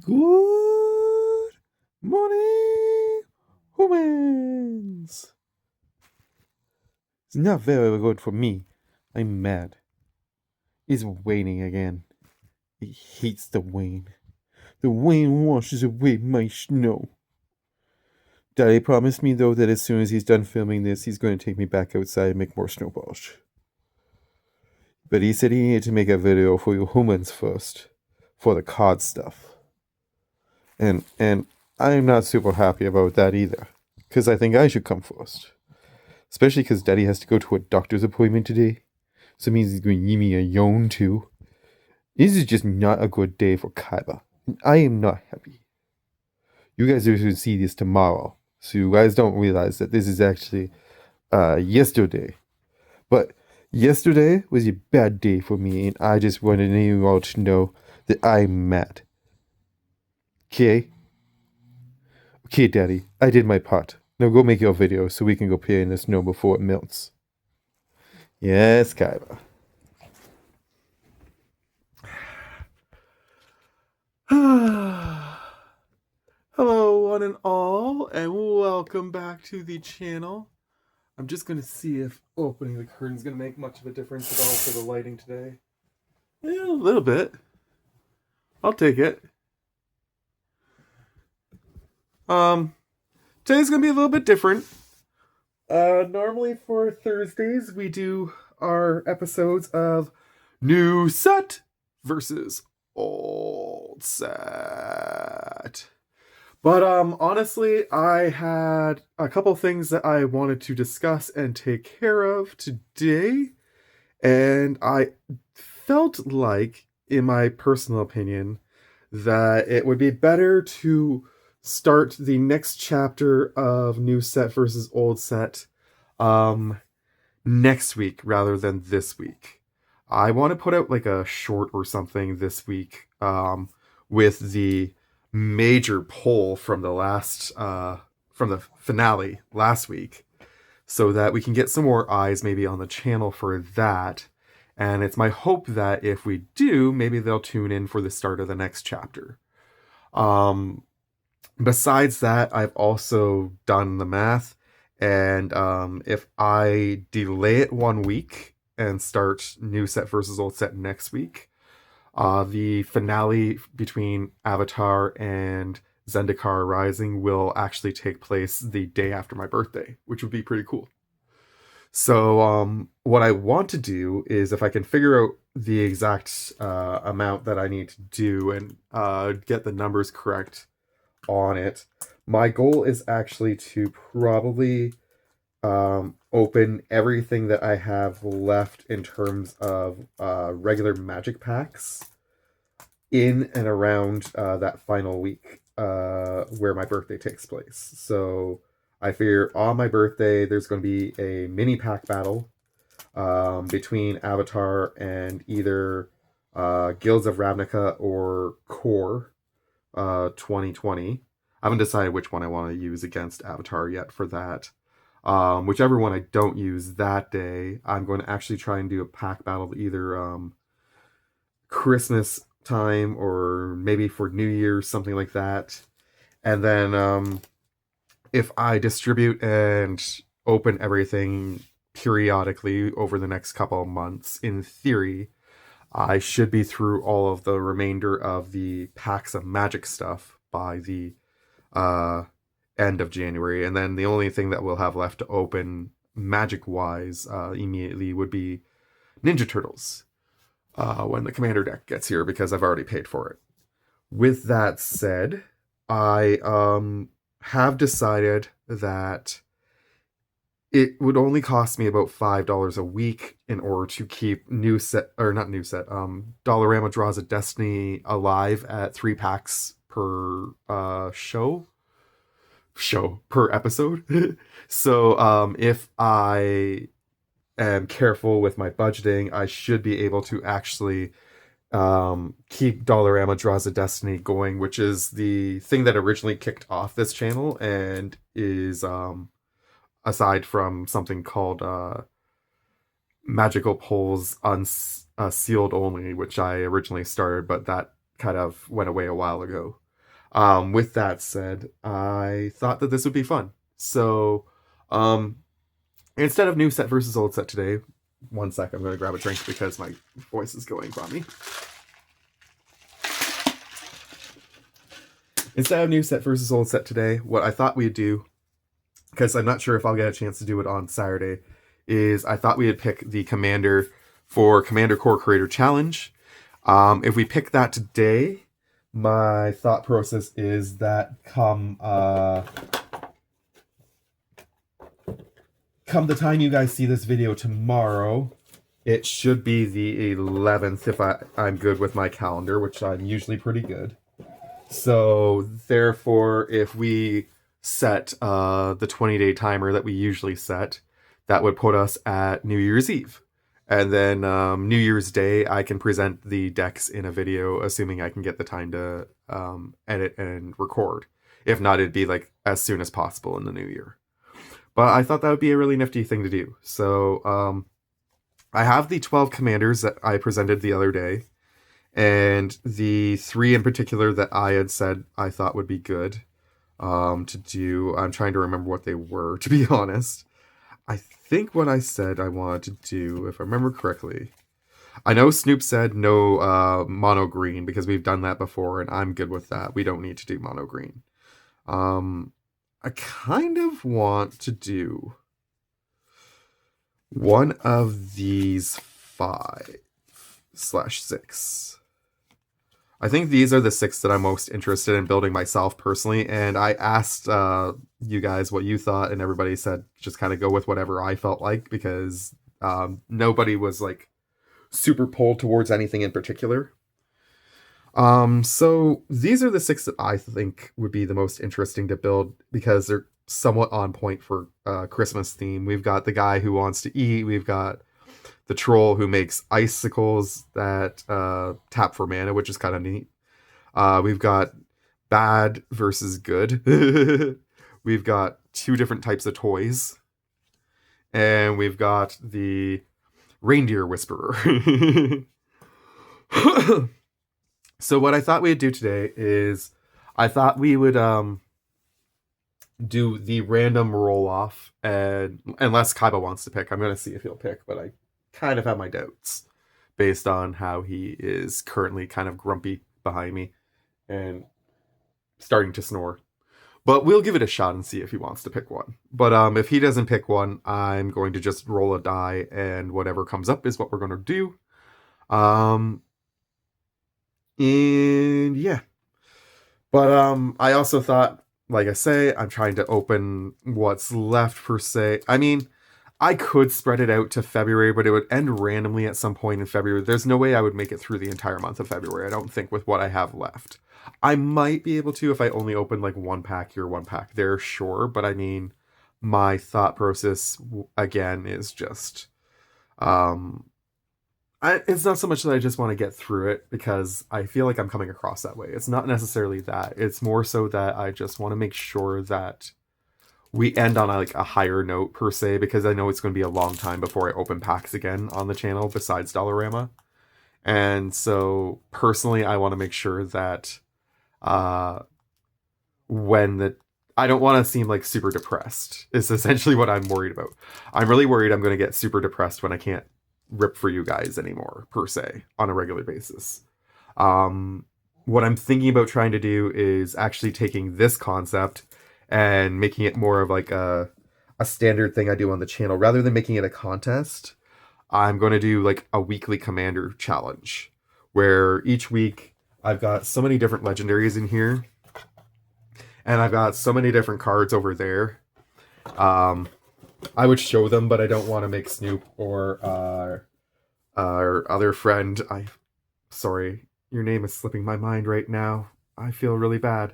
Good morning, humans. It's not very good for me. I'm mad. It's raining again. It hates the rain. The rain washes away my snow. Daddy promised me, though, that as soon as he's done filming this, he's going to take me back outside and make more snowballs. But he said he needed to make a video for you humans first, for the cod stuff. And I'm not super happy about that either, because I think I should come first. Especially because Daddy has to go to a doctor's appointment today. So it means he's going to give me a yawn too. This is just not a good day for Kaiba. And I am not happy. You guys are going to see this tomorrow. So you guys don't realize that this is actually yesterday. But yesterday was a bad day for me, and I just wanted you all to know that I'm mad. Okay? Okay, Daddy, I did my part. Now go make your video so we can go play in the snow before it melts. Yes, Kaiba. Hello, one and all, and welcome back to the channel. I'm just going to see if opening the curtain is going to make much of a difference at all for the lighting today. Yeah, a little bit. I'll take it. Today's going to be a little bit different. Normally for Thursdays, we do our episodes of New Set versus Old Set. But honestly, I had a couple things that I wanted to discuss and take care of today, and I felt like, in my personal opinion, that it would be better to start the next chapter of New Set versus Old Set next week rather than this week. I want to put out like a short or something this week with the major poll from the last from the finale last week, so that we can get some more eyes maybe on the channel for that. And it's my hope that if we do, maybe they'll tune in for the start of the next chapter. Besides that, I've also done the math, and if I delay it 1 week and start New Set versus Old Set next week, the finale between Avatar and Zendikar Rising will actually take place the day after my birthday, which would be pretty cool. So what I want to do is, if I can figure out the exact amount that I need to do and get the numbers correct on it, my goal is actually to probably open everything that I have left in terms of regular magic packs in and around that final week where my birthday takes place. So I figure on my birthday there's going to be a mini pack battle between Avatar and either Guilds of Ravnica or Core 2020. I haven't decided which one I want to use against Avatar yet for that. Whichever one I don't use that day, I'm going to actually try and do a pack battle either Christmas time or maybe for New Year's, something like that. And then if I distribute and open everything periodically over the next couple of months, in theory, I should be through all of the remainder of the packs of magic stuff by the end of January. And then the only thing that we'll have left to open magic-wise immediately would be Ninja Turtles when the Commander deck gets here, because I've already paid for it. With that said, I have decided that it would only cost me about $5 a week in order to keep Dollarama Draws a Destiny alive at 3 packs per show per episode. So if I am careful with my budgeting, I should be able to actually keep Dollarama Draws a Destiny going, which is the thing that originally kicked off this channel and is aside from something called Magical Polls Unsealed Only, which I originally started, but that kind of went away a while ago. With that said, I thought that this would be fun. So, um, instead of new set versus old set today, one sec, I'm going to grab a drink because my voice is going funny. Instead of new set versus old set today, what I thought we'd do, because I'm not sure if I'll get a chance to do it on Saturday, is I thought we'd pick the commander for Commander Core Creator Challenge. If we pick that today, my thought process is that come the time you guys see this video tomorrow, it should be the 11th if I'm good with my calendar, which I'm usually pretty good. So therefore, if we set the 20-day timer that we usually set, that would put us at New Year's Eve. And then New Year's Day, I can present the decks in a video, assuming I can get the time to edit and record. If not, it'd be like as soon as possible in the new year. But I thought that would be a really nifty thing to do. So I have the 12 commanders that I presented the other day. And the 3 in particular that I had said I thought would be good to do. I'm trying to remember what they were, to be honest. I think what I said I wanted to do, if I remember correctly, I know Snoop said no mono green because we've done that before, and I'm good with that. We don't need to do mono green. I kind of want to do one of these 5/6. I think these are the 6 that I'm most interested in building myself personally, and I asked you guys what you thought, and everybody said just kind of go with whatever I felt like, because nobody was like super pulled towards anything in particular. So these are the 6 that I think would be the most interesting to build because they're somewhat on point for Christmas theme. We've got the guy who wants to eat. We've got the troll who makes icicles that tap for mana, which is kind of neat. We've got bad versus good. We've got 2 different types of toys. And we've got the reindeer whisperer. So what I thought we'd do today is I thought we would do the random roll off, and unless Kaiba wants to pick, I'm going to see if he'll pick, but I kind of have my doubts based on how he is currently kind of grumpy behind me and starting to snore. But we'll give it a shot and see if he wants to pick one. But if he doesn't pick one, I'm going to just roll a die, and whatever comes up is what we're going to do. And yeah. But I also thought, like I say, I'm trying to open what's left per se. I mean, I could spread it out to February, but it would end randomly at some point in February. There's no way I would make it through the entire month of February, I don't think, with what I have left. I might be able to if I only open like 1 pack here, 1 pack there, sure. But I mean, my thought process, again, is just... it's not so much that I just want to get through it because I feel like I'm coming across that way. It's not necessarily that. It's more so that I just want to make sure that we end on a higher note per se, because I know it's going to be a long time before I open packs again on the channel besides Dollarama. And so personally, I want to make sure that I don't want to seem like super depressed is essentially what I'm worried about. I'm really worried I'm going to get super depressed when I can't rip for you guys anymore per se on a regular basis. What I'm thinking about trying to do is actually taking this concept and making it more of like a standard thing I do on the channel. Rather than making it a contest, I'm going to do like a weekly commander challenge where each week I've got so many different legendaries in here and I've got so many different cards over there. I would show them, but I don't want to make Snoop or our other friend. Sorry, your name is slipping my mind right now. I feel really bad.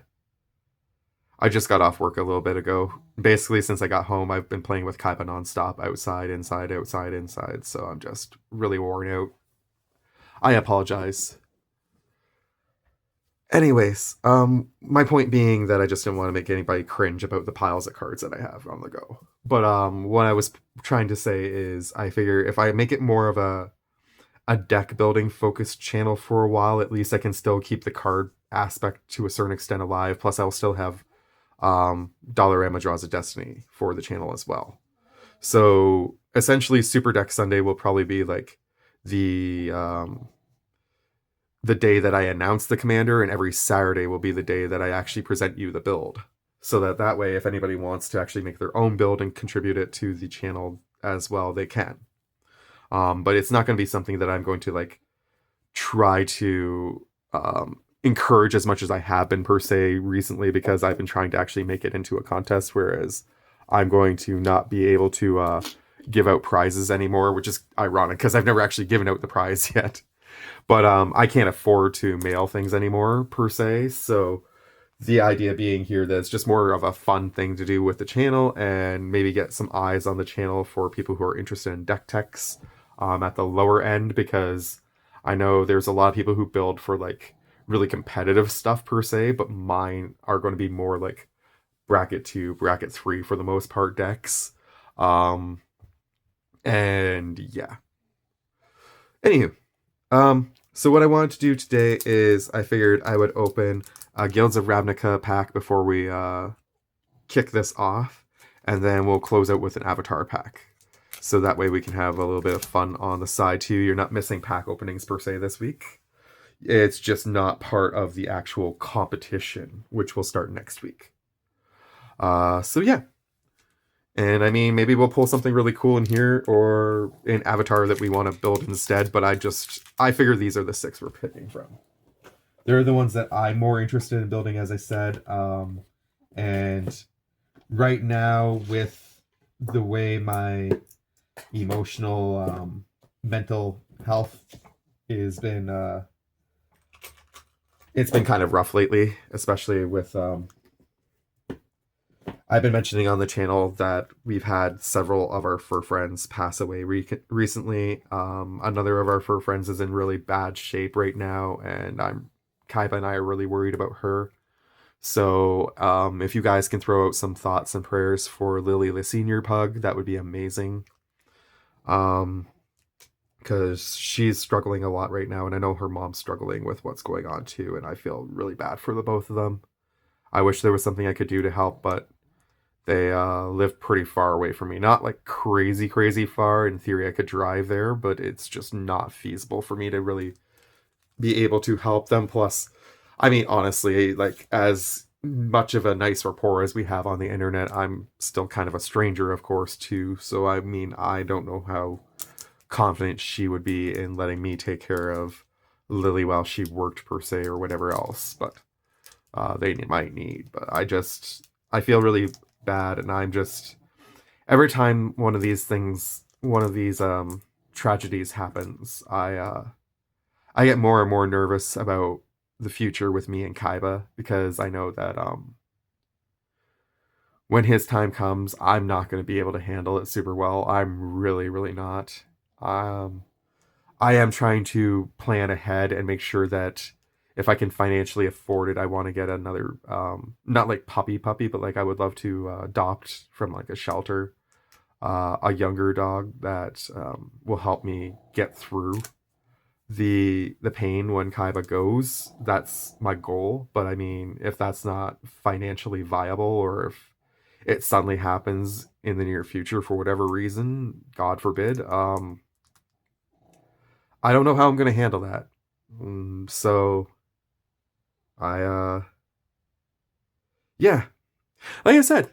I just got off work a little bit ago. Basically, since I got home, I've been playing with Kaiba nonstop, outside, inside, outside, inside. So I'm just really worn out. I apologize. Anyways, my point being that I just didn't want to make anybody cringe about the piles of cards that I have on the go. But what I was trying to say is I figure if I make it more of a deck building focused channel for a while, at least I can still keep the card aspect to a certain extent alive. Plus, I'll still have Dollarama Draws of Destiny for the channel as well. So essentially, Super Deck Sunday will probably be like the the day that I announce the commander, and every Saturday will be the day that I actually present you the build. So that way, if anybody wants to actually make their own build and contribute it to the channel as well, they can. But it's not going to be something that I'm going to like try to encourage as much as I have been per se recently, because I've been trying to actually make it into a contest, whereas I'm going to not be able to give out prizes anymore, which is ironic because I've never actually given out the prize yet. But I can't afford to mail things anymore per se, so the idea being here that it's just more of a fun thing to do with the channel and maybe get some eyes on the channel for people who are interested in deck techs at the lower end, because I know there's a lot of people who build for like really competitive stuff per se, but mine are going to be more like bracket 2, bracket 3 for the most part decks. And yeah. Anywho, so what I wanted to do today is I figured I would open a Guilds of Ravnica pack before we kick this off, and then we'll close out with an Avatar pack. So that way we can have a little bit of fun on the side too. You're not missing pack openings per se this week. It's just not part of the actual competition, which will start next week. So yeah. And I mean, maybe we'll pull something really cool in here or an avatar that we want to build instead, but I figure these are the 6 we're picking from. They're the ones that I'm more interested in building, as I said. And right now, with the way my emotional, mental health has been, it's been kind of rough lately, especially with, I've been mentioning on the channel that we've had several of our fur friends pass away recently. Another of our fur friends is in really bad shape right now, and Kaiba and I are really worried about her. So if you guys can throw out some thoughts and prayers for Lily the senior pug, that would be amazing. Because she's struggling a lot right now, and I know her mom's struggling with what's going on too, and I feel really bad for the both of them. I wish there was something I could do to help, but they live pretty far away from me. Not like crazy, crazy far. In theory, I could drive there, but it's just not feasible for me to really be able to help them. Plus, I mean, honestly, like as much of a nice rapport as we have on the internet, I'm still kind of a stranger, of course, too. So, I mean, I don't know how confident she would be in letting me take care of Lily while she worked, per se, or whatever else. But they might need. But I feel really bad, and I'm just, every time one of these tragedies happens, I get more and more nervous about the future with me and Kaiba, because I know that when his time comes, I'm not going to be able to handle it super well. I'm really, really not. I am trying to plan ahead and make sure that if I can financially afford it, I want to get another, not like puppy, but like I would love to adopt from like a shelter, a younger dog that will help me get through the pain when Kaiba goes. That's my goal. But I mean, if that's not financially viable, or if it suddenly happens in the near future for whatever reason, God forbid, I don't know how I'm going to handle that. So yeah, like I said,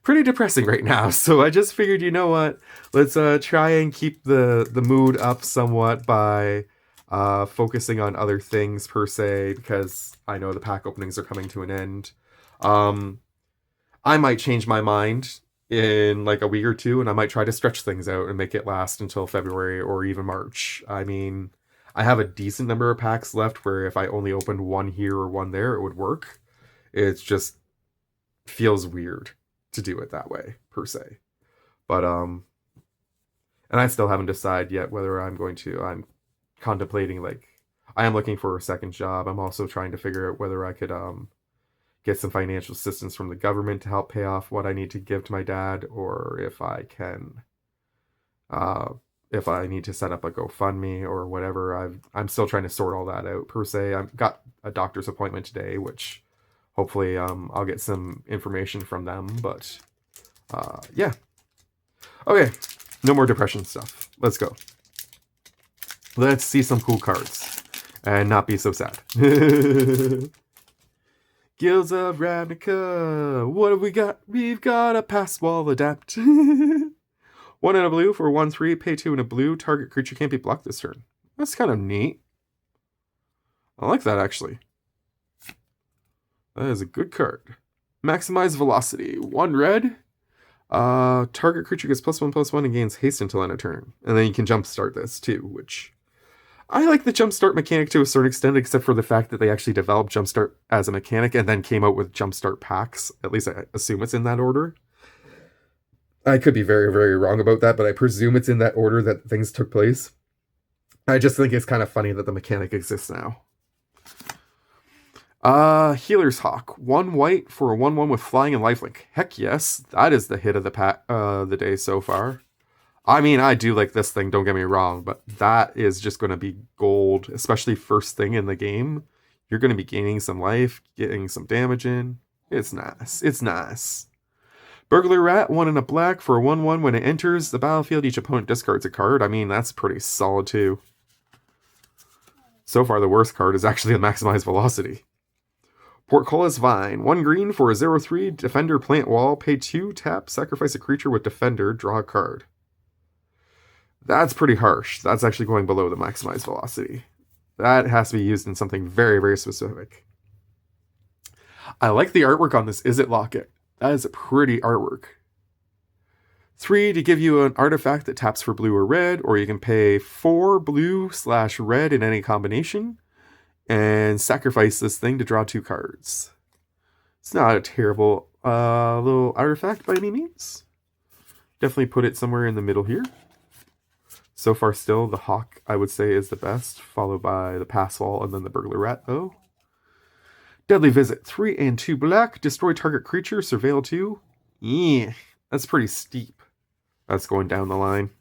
pretty depressing right now. So I just figured, you know what? Let's try and keep the mood up somewhat by focusing on other things per se, because I know the pack openings are coming to an end. I might change my mind in like a week or two, and I might try to stretch things out and make it last until February or even March. I mean, I have a decent number of packs left where if I only opened one here or one there, it would work. It just feels weird to do it that way per se. But and I still haven't decided yet whether I'm contemplating, like, I am looking for a second job. I'm also trying to figure out whether I could get some financial assistance from the government to help pay off what I need to give to my dad, or if I can if I need to set up a GoFundMe or whatever. I'm still trying to sort all that out per se. I've got a doctor's appointment today, which hopefully I'll get some information from them. But yeah. Okay, no more depression stuff. Let's go. Let's see some cool cards and not be so sad. Guilds of Ravnica. What have we got? We've got a pass wall adapt. 1 in a blue for 1/3. Pay 2 in a blue. Target creature can't be blocked this turn. That's kind of neat. I like that actually. That is a good card. Maximize velocity. 1 red. Target creature gets +1/+1 and gains haste until end of turn. And then you can jumpstart this too, which I like the jumpstart mechanic to a certain extent, except for the fact that they actually developed jumpstart as a mechanic and then came out with jumpstart packs. At least I assume it's in that order. I could be very, very wrong about that, but I presume it's in that order that things took place. I just think it's kind of funny that the mechanic exists now. Healer's Hawk. 1 white for a 1/1 with flying and lifelink. Heck yes, that is the hit of the day so far. I mean, I do like this thing, don't get me wrong, but that is just going to be gold, especially first thing in the game. You're going to be gaining some life, getting some damage in. It's nice. It's nice. Burglar Rat, 1 in a black for a 1/1. When it enters the battlefield, each opponent discards a card. I mean, that's pretty solid too. So far, the worst card is actually the Maximize Velocity. Portcullis Vine, 1 green for a 0/3. Defender Plant Wall. Pay 2, tap, sacrifice a creature with Defender, draw a card. That's pretty harsh. That's actually going below the Maximize Velocity. That has to be used in something very, very specific. I like the artwork on this Is It Locket. That is a pretty artwork. 3 to give you an artifact that taps for blue or red, or you can pay 4 blue/red in any combination and sacrifice this thing to draw 2 cards. It's not a terrible little artifact by any means. Definitely put it somewhere in the middle here. So far still, the Hawk, I would say, is the best, followed by the Passwall and then the Burglar Rat, though. Deadly Visit, 3 and 2 black, destroy target creature, surveil 2. Yeah, that's pretty steep. That's going down the line.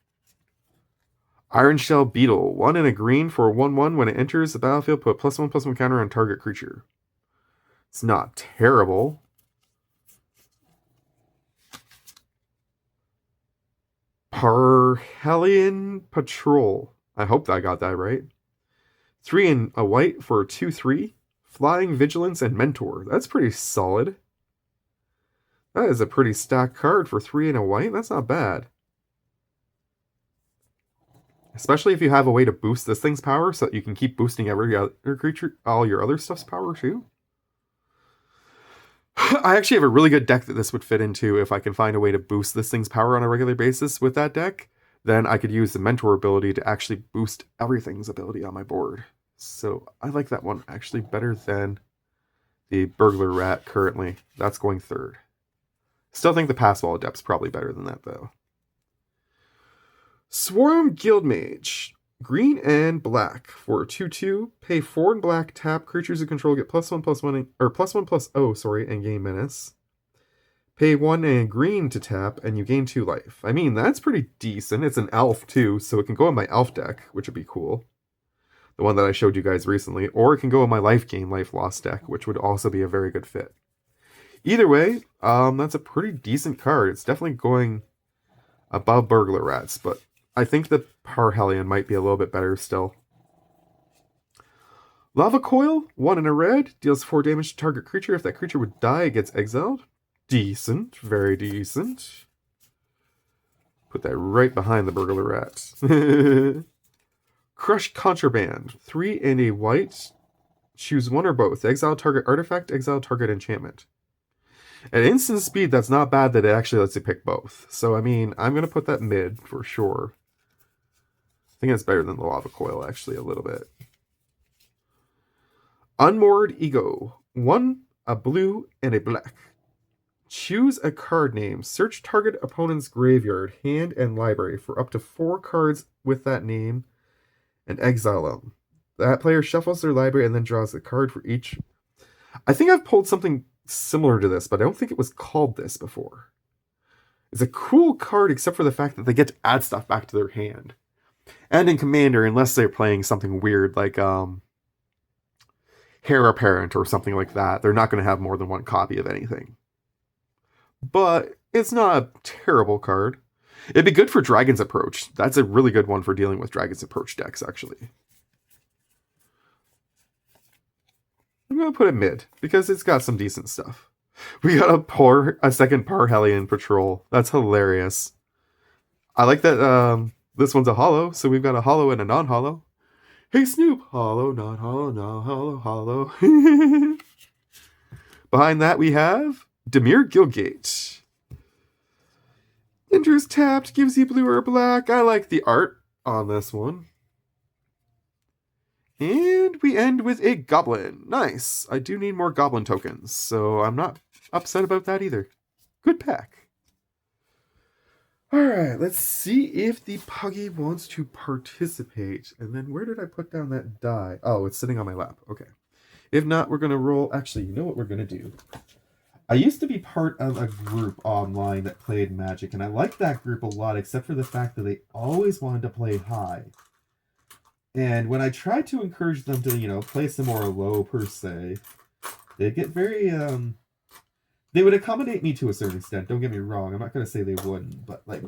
Iron Shell Beetle, 1 and a green for a 1/1. When it enters the battlefield, put +1/+1 counter on target creature. It's not terrible. Parhelion Patrol. I hope that I got that right. 3 and a white for a 2/3. Flying, Vigilance, and Mentor. That's pretty solid. That is a pretty stacked card for 3 and a white. That's not bad. Especially if you have a way to boost this thing's power so that you can keep boosting every other creature, all your other stuff's power too. I actually have a really good deck that this would fit into. If I can find a way to boost this thing's power on a regular basis with that deck, then I could use the Mentor ability to actually boost everything's ability on my board. So I like that one actually better than the Burglar Rat currently. That's going 3rd. Still think the Passwall Adept's probably better than that though. Swarm Guildmage. Green and black for 2/2. Pay 4 and black, tap, creatures you control get +1/+1 or +1/+0, and gain menace. Pay 1 and green to tap, and you gain 2 life. I mean, that's pretty decent. It's an elf too, so it can go in my elf deck, which would be cool. The one that I showed you guys recently, or it can go in my life gain, life loss deck, which would also be a very good fit. Either way, that's a pretty decent card. It's definitely going above Burglar Rats, but I think the Parhelion might be a little bit better still. Lava Coil, 1 and a red, deals 4 damage to target creature. If that creature would die, it gets exiled. Decent, very decent. Put that right behind the Burglar Rat. Crushed Contraband, 3 and a white. Choose 1 or both. Exile target artifact, exile target enchantment. At instant speed, that's not bad that it actually lets you pick both. So, I mean, I'm going to put that mid for sure. I think it's better than the Lava Coil, actually, a little bit. Unmoored Ego. 1, a blue, and a black. Choose a card name. Search target opponent's graveyard, hand, and library for up to 4 cards with that name, and exile them. That player shuffles their library and then draws a card for each. I think I've pulled something similar to this, but I don't think it was called this before. It's a cool card, except for the fact that they get to add stuff back to their hand. And in Commander, unless they're playing something weird like Heir Apparent or something like that, they're not going to have more than one copy of anything. But it's not a terrible card. It'd be good for Dragon's Approach. That's a really good one for dealing with Dragon's Approach decks, actually. I'm going to put it mid, because it's got some decent stuff. We got a second Parhelion Patrol. That's hilarious. I like that this one's a holo, so we've got a holo and a non-holo. Hey Snoop! Holo, non-holo, non-holo, holo. Behind that we have Dimir Gilgate. Enters tapped, gives you blue or black. I like the art on this one. And we end with a goblin. Nice. I do need more goblin tokens, so I'm not upset about that either. Good pack. Alright, let's see if the Puggy wants to participate. And then where did I put down that die? Oh, it's sitting on my lap. Okay. If not, we're going to roll... Actually, you know what we're going to do? I used to be part of a group online that played Magic, and I liked that group a lot, except for the fact that they always wanted to play high. And when I tried to encourage them to, play some more low per se, they'd get very, they would accommodate me to a certain extent. Don't get me wrong. I'm not going to say they wouldn't, but like,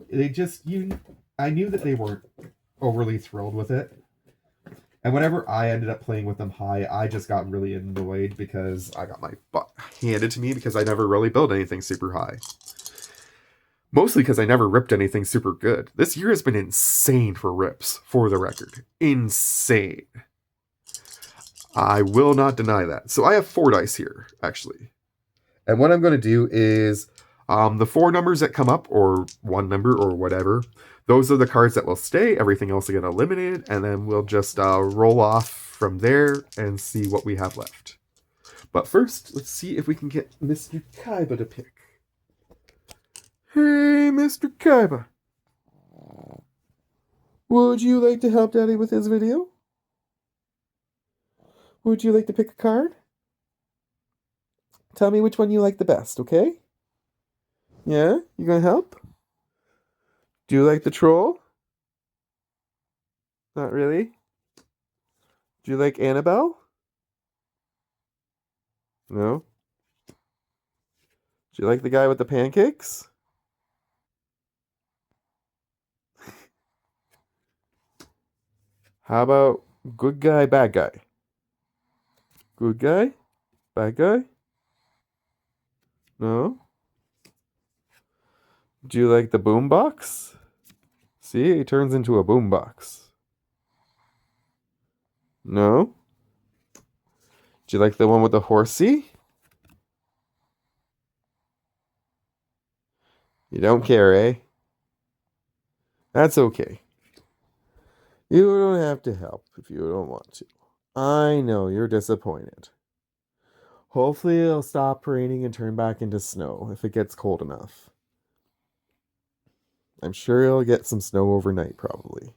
I knew that they weren't overly thrilled with it. And whenever I ended up playing with them high, I just got really annoyed because I got my butt handed to me because I never really built anything super high. Mostly because I never ripped anything super good. This year has been insane for rips, for the record. Insane. I will not deny that. So I have 4 dice here, actually. And what I'm going to do is the 4 numbers that come up, or 1 number, or whatever, those are the cards that will stay. Everything else will get eliminated. And then we'll just roll off from there and see what we have left. But first, let's see if we can get Mr. Kaiba to pick. Hey, Mr. Kaiba. Would you like to help Daddy with his video? Would you like to pick a card? Tell me which one you like the best, okay? Yeah? You gonna help? Do you like the troll? Not really? Do you like Annabelle? No? Do you like the guy with the pancakes? How about good guy, bad guy? Good guy? Bad guy? No? Do you like the boombox? See, he turns into a boombox. No? Do you like the one with the horsey? You don't care, eh? That's okay. You don't have to help if you don't want to. I know you're disappointed. Hopefully it'll stop raining and turn back into snow if it gets cold enough. I'm sure you'll get some snow overnight, probably.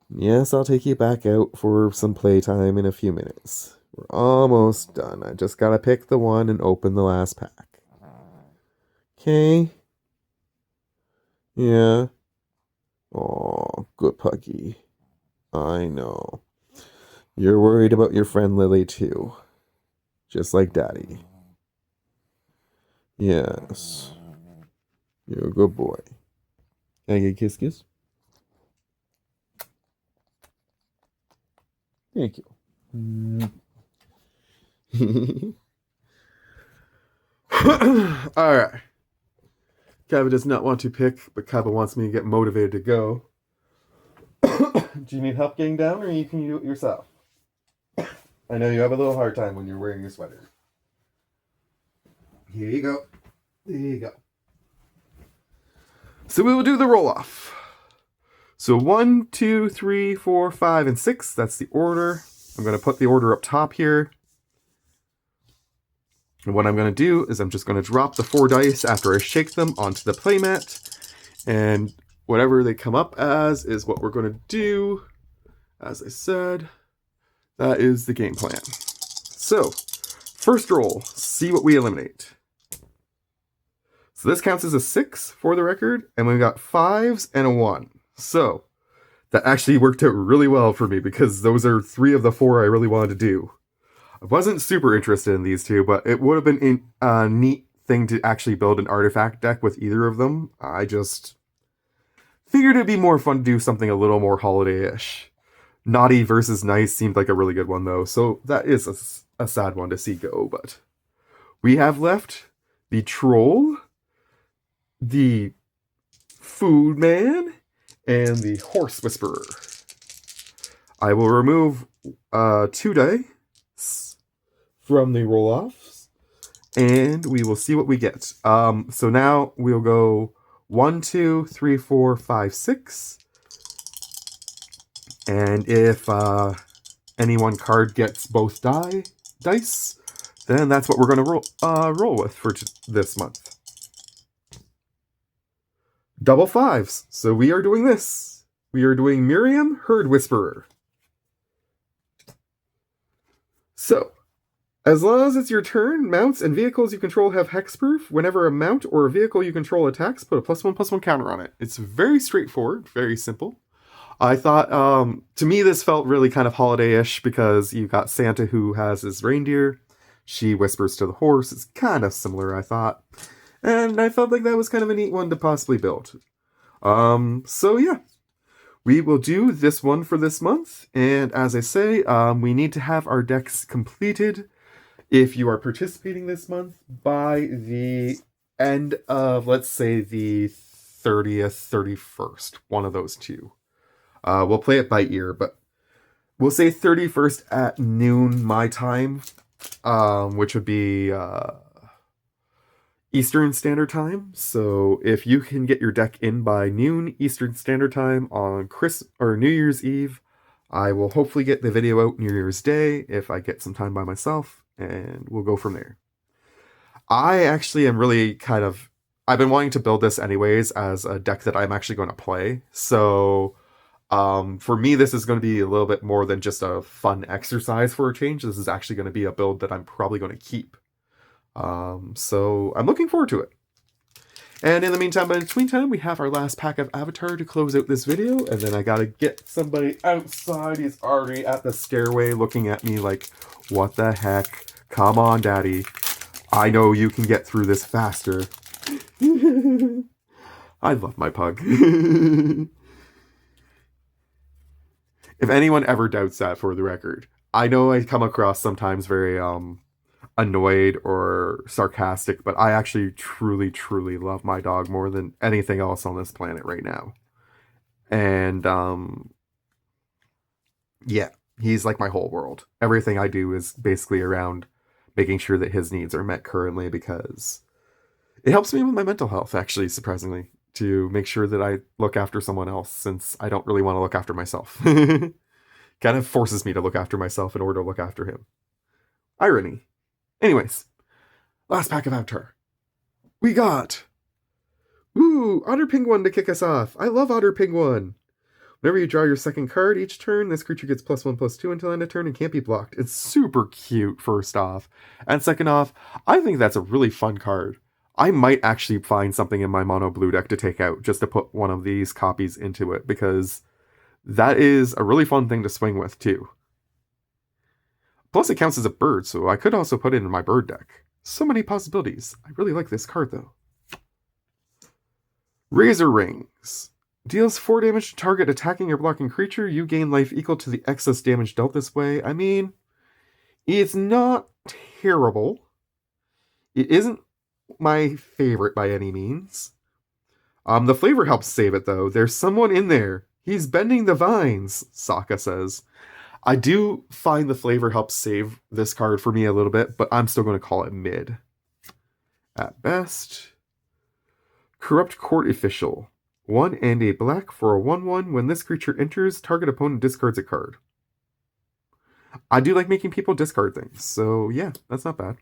Yes, I'll take you back out for some playtime in a few minutes. We're almost done. I just gotta pick the one and open the last pack. Okay? Yeah. Oh, good Puggy. I know. You're worried about your friend Lily too. Just like Daddy. Yes. You're a good boy. Can I get a kiss kiss? Thank you. Alright. Kaiba does not want to pick, but Kaiba wants me to get motivated to go. Do you need help getting down, or you can do it yourself? I know you have a little hard time when you're wearing your sweater. Here you go. There you go. So we will do the roll-off. So 1, 2, 3, 4, 5, and 6. That's the order. I'm going to put the order up top here. And what I'm going to do is I'm just going to drop the 4 dice after I shake them onto the playmat. And whatever they come up as is what we're going to do. As I said, that is the game plan. So, first roll, see what we eliminate. So this counts as a 6 for the record, and we've got 5s and a 1. So, That actually worked out really well for me because those are 3 of the 4 I really wanted to do. I wasn't super interested in these 2, but it would have been a neat thing to actually build an artifact deck with either of them. I just figured it'd be more fun to do something a little more holiday-ish. Naughty versus Nice seemed like a really good one, though, so that is a sad one to see go, but we have left the Troll, the Food Man, and the Horse Whisperer. I will remove 2 dice from the roll-offs, and we will see what we get. So now we'll go 1, 2, 3, 4, 5, 6. And if any one card gets both dice, then that's what we're going to roll with for this month. Double 5s. So we are doing this. We are doing Miriam, Herd Whisperer. So, as long as it's your turn, mounts and vehicles you control have hexproof. Whenever a mount or a vehicle you control attacks, put a +1/+1 counter on it. It's very straightforward, very simple. I thought, to me, this felt really kind of holiday-ish because you got Santa who has his reindeer. She whispers to the horse. It's kind of similar, I thought. And I felt like that was kind of a neat one to possibly build. So yeah. We will do this one for this month. And as I say, we need to have our decks completed if you are participating this month by the end of, let's say, the 30th, 31st. One of those 2. We'll play it by ear, but we'll say 31st at noon my time, which would be Eastern Standard Time. So if you can get your deck in by noon Eastern Standard Time on New Year's Eve, I will hopefully get the video out New Year's Day if I get some time by myself, and we'll go from there. I actually am really I've been wanting to build this anyways as a deck that I'm actually going to play. So for me, this is going to be a little bit more than just a fun exercise for a change. This is actually going to be a build that I'm probably going to keep. So I'm looking forward to it. And in the meantime, in between time, we have our last pack of Avatar to close out this video. And then I gotta get somebody outside. He's already at the stairway looking at me like, what the heck? Come on, Daddy. I know you can get through this faster. I love my pug. If anyone ever doubts that, for the record, I know I come across sometimes very annoyed or sarcastic, but I actually truly, truly love my dog more than anything else on this planet right now. And yeah, he's like my whole world. Everything I do is basically around making sure that his needs are met currently, because it helps me with my mental health, actually, surprisingly, to make sure that I look after someone else, since I don't really want to look after myself. Kind of forces me to look after myself in order to look after him. Irony. Anyways, last pack of Avatar. We got Otter Penguin to kick us off. I love Otter Penguin. Whenever you draw your second card each turn, this creature gets +1/+2 until end of turn and can't be blocked. It's super cute, first off. And second off, I think that's a really fun card. I might actually find something in my mono blue deck to take out just to put one of these copies into it, because that is a really fun thing to swing with, too. Plus, it counts as a bird, so I could also put it in my bird deck. So many possibilities. I really like this card, though. Razor Rings. Deals 4 damage to target attacking or blocking creature. You gain life equal to the excess damage dealt this way. I mean, it's not terrible. It isn't my favorite by any means. The flavor helps save it, though. There's someone in there. He's bending the vines, Sokka says. I do find the flavor helps save this card for me a little bit, but I'm still going to call it mid. At best. Corrupt Court Official. 1 and a black for a 1/1. When this creature enters, target opponent discards a card. I do like making people discard things, so yeah, that's not bad.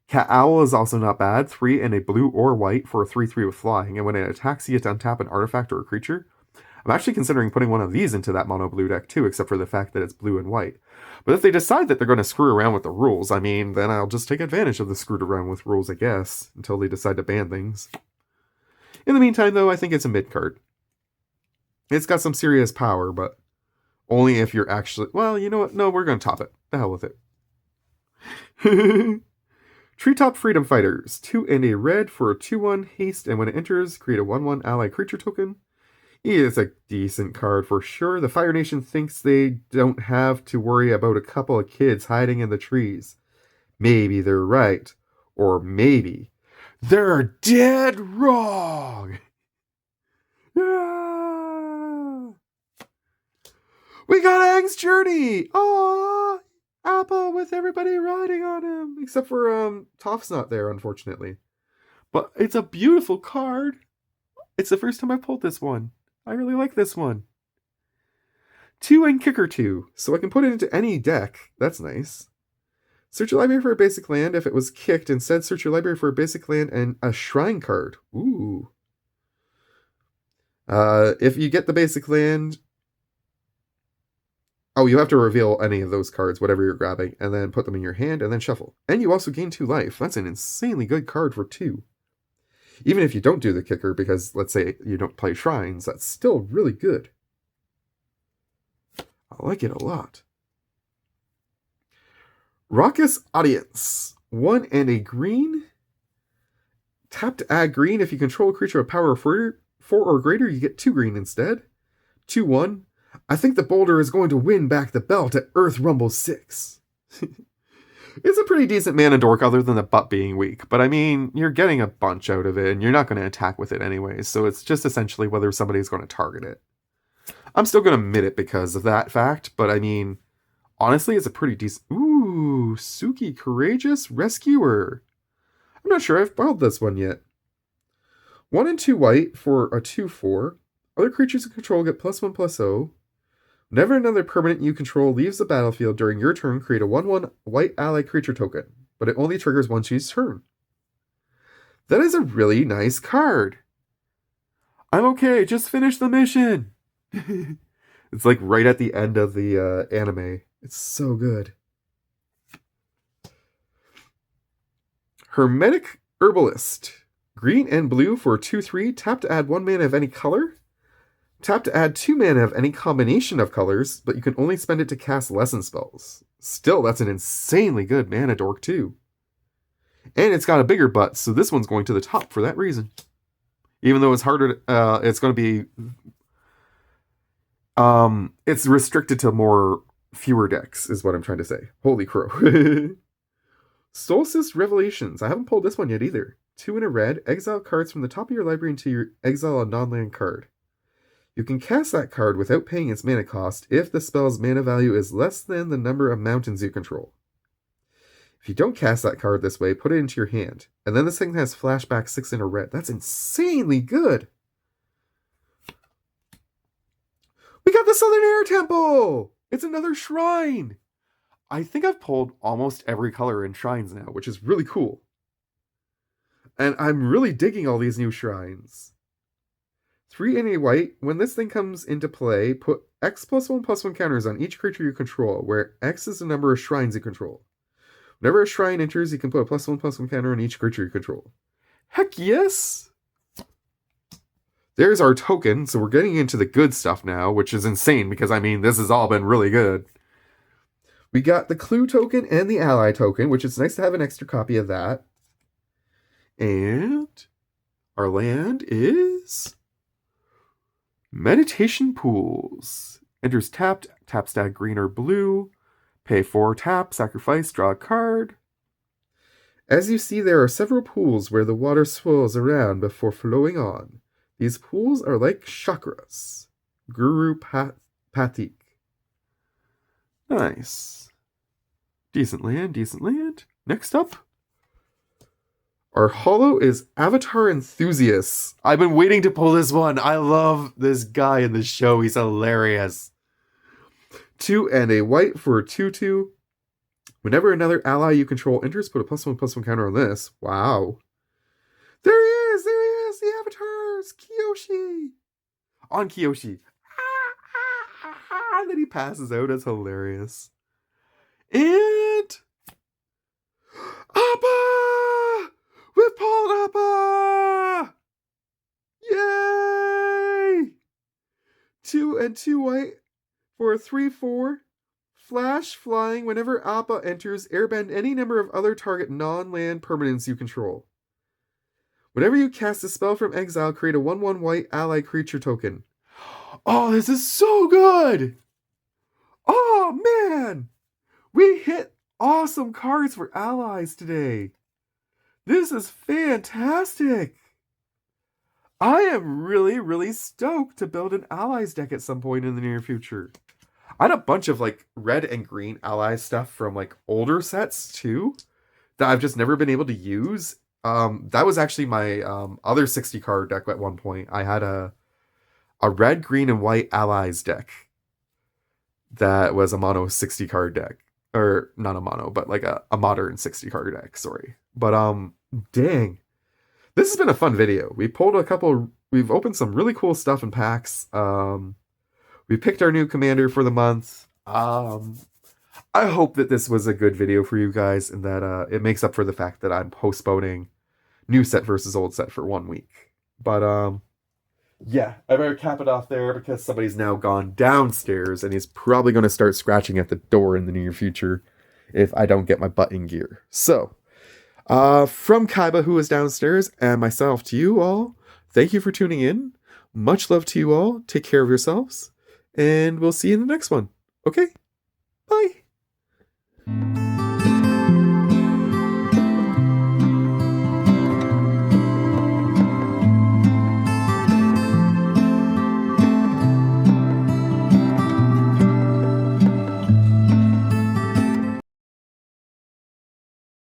Cat Owl is also not bad. 3 and a blue or white for a 3/3 with flying, and when it attacks, you get to untap an artifact or a creature. I'm actually considering putting one of these into that mono blue deck too, except for the fact that it's blue and white. But if they decide that they're going to screw around with the rules, I mean, then I'll just take advantage of the screwed around with rules, I guess, until they decide to ban things. In the meantime, though, I think it's a mid card. It's got some serious power, but only if you're actually. Well, you know what? No, we're gonna top it. The hell with it. Treetop Freedom Fighters. 2 and a red for a 2/1 haste, and when it enters, create a 1/1 ally creature token. It's a decent card for sure. The Fire Nation thinks they don't have to worry about a couple of kids hiding in the trees. Maybe they're right. Or maybe they're dead wrong. Yeah! We got Aang's Journey! Aww! Appa with everybody riding on him. Except for Toph's not there, unfortunately. But it's a beautiful card. It's the first time I pulled this one. I really like this one. 2 and Kicker 2, so I can put it into any deck. That's nice. Search your library for a basic land. If it was kicked, instead search your library for a basic land and a shrine card. Ooh. If you get the basic land... Oh, you have to reveal any of those cards, whatever you're grabbing, and then put them in your hand, and then shuffle. And you also gain 2 life. That's an insanely good card for 2. Even if you don't do the kicker, because let's say you don't play shrines, that's still really good. I like it a lot. Raucous Audience. 1 and a green. Tap to add green. If you control a creature of power 4 or greater, you get 2 green instead. 2/1. I think the boulder is going to win back the belt at Earth Rumble 6. It's a pretty decent mana dork other than the butt being weak. But I mean, you're getting a bunch out of it, and you're not going to attack with it anyways. So it's just essentially whether somebody's going to target it. I'm still going to mid it because of that fact. But I mean, honestly, it's a pretty decent... Ooh, Suki Courageous Rescuer. I'm not sure I've bought this one yet. 1 and 2 white for a 2/4. Other creatures you control get +1/+0. Whenever another permanent you control leaves the battlefield during your turn, create a 1/1 white ally creature token, but it only triggers once each turn. That is a really nice card. I'm okay, just finish the mission. It's like right at the end of the anime. It's so good. Hermetic Herbalist. Green and blue for 2/3. Tap to add 1 mana of any color. Tap to add 2 mana of any combination of colors, but you can only spend it to cast lesson spells. Still, that's an insanely good mana dork too. And it's got a bigger butt, so this one's going to the top for that reason. Even though it's harder, it's going to be... it's restricted to fewer decks, is what I'm trying to say. Holy crow. Solstice Revelations. I haven't pulled this one yet either. 2 and a red. Exile cards from the top of your library until you exile a non-land card. You can cast that card without paying its mana cost if the spell's mana value is less than the number of mountains you control. If you don't cast that card this way, put it into your hand. And then this thing has flashback 6 in a red. That's insanely good! We got the Southern Air Temple! It's another shrine! I think I've pulled almost every color in shrines now, which is really cool. And I'm really digging all these new shrines. 3 and a white. When this thing comes into play, put X +1/+1 counters on each creature you control, where X is the number of shrines you control. Whenever a shrine enters, you can put a +1/+1 counter on each creature you control. Heck yes! There's our token, so we're getting into the good stuff now, which is insane because, I mean, this has all been really good. We got the Clue token and the Ally token, which is nice to have an extra copy of that. And our land is... Meditation Pools. Enters tapped, tap stack green or blue. Pay 4, tap, sacrifice, draw a card. As you see, there are several pools where the water swirls around before flowing on. These pools are like chakras. Guru Pathik. Nice. Decent land, decent land. Next up, our holo is Avatar Enthusiasts. I've been waiting to pull this one. I love this guy in the show. He's hilarious. 2 and a white for a 2/2. Whenever another ally you control enters, put a +1/+1 counter on this. Wow. There he is! There he is! The Avatars! Kiyoshi! On Kiyoshi. And then he passes out. It's hilarious. And... Appa! We've pulled Appa! Yay! 2 and 2 white for a 3/4. Flash flying whenever Appa enters, airbend any number of other target non-land permanents you control. Whenever you cast a spell from exile, create a 1/1 white ally creature token. Oh, this is so good! Oh, man! We hit awesome cards for allies today. This is fantastic! I am really, really stoked to build an allies deck at some point in the near future. I had a bunch of like red and green ally stuff from like older sets too that I've just never been able to use. That was actually my other 60 card deck at one point. I had a red, green, and white allies deck that was a mono 60 card deck. Or not a mono, but like a modern 60 card deck, sorry. But dang. This has been a fun video. We've opened some really cool stuff in packs. We picked our new commander for the month. I hope that this was a good video for you guys and that it makes up for the fact that I'm postponing new set versus old set for 1 week. But yeah, I better cap it off there because somebody's now gone downstairs and he's probably going to start scratching at the door in the near future if I don't get my butt in gear. So, from Kaiba, who is downstairs, and myself to you all, thank you for tuning in. Much love to you all. Take care of yourselves. And we'll see you in the next one. Okay? Bye.